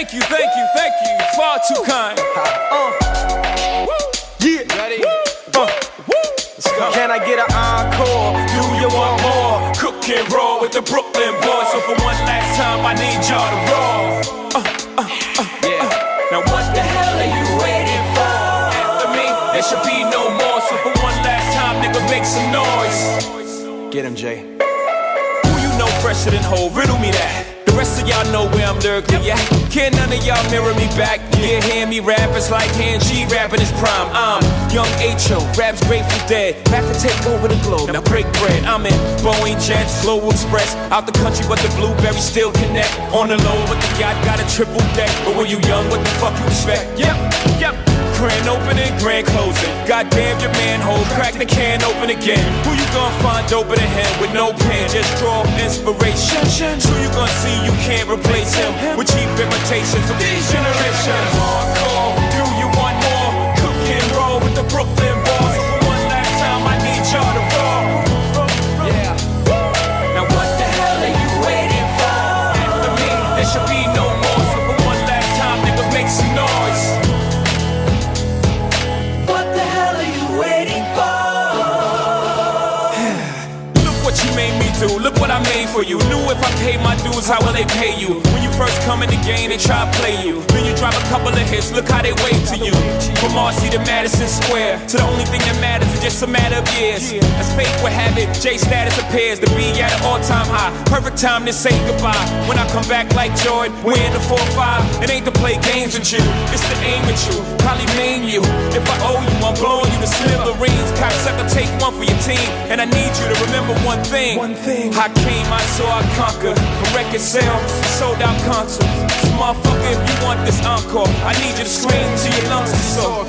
Thank you, far too kind. Yeah. Ready? Let's go. Can I get an encore? Do you want more? Cook and roll with the Brooklyn boys. So for one last time, I need y'all to roll. Yeah. Now what the hell are you waiting for? After me, there should be no more. So for one last time, nigga, make some noise. Get him, Jay. Who you know fresher than Ho? Riddle me that. The rest of y'all know where I'm lyrically at. Can't none of y'all mirror me back. Yeah, hear me rap, it's like hand G rapping his prime. I'm young H.O., raps Grateful Dead. Back to take over the globe, now break bread. I'm in Boeing Jets, Global Express. Out the country, but the blueberries still connect. On the low, but the yacht got a triple deck. But when you young, what the fuck you expect? Yep. Grand opening, grand closing. Goddamn your manhole, crack the can open again. Who you gonna find open a hand with no pen? Just draw inspiration. Who you gonna see you can't replace him with cheap imitations of these generations? Hardcore, do you want more? Cook and roll with the Brooklyn boys. For one last time, I need y'all to roll. Yeah. Now what the hell are you waiting for? After me, there should be no more. So for one last time, nigga, make some noise. Made me do. Look what I made for you. Knew if I paid my dues, how will they pay you? When you first come in the game, they try to play you. Then you drop a couple of hits, look how they wave to you. From Marcy to Madison Square, to the only thing that matters is just a matter of years. As fate would have it, J status appears to be at an all-time high. Perfect time to say goodbye. When I come back like Jordan, we're in the 4-5. It ain't to play games with you, it's to aim at you. Probably name you. If I owe you, I'm blowing you to smithereens. Cocksucker, take one for your team. And I need you to remember one thing. I came, I saw, I conquered. From record sales, sold out concerts. So motherfucker, if you want this encore, I need you to scream till your lungs are sore.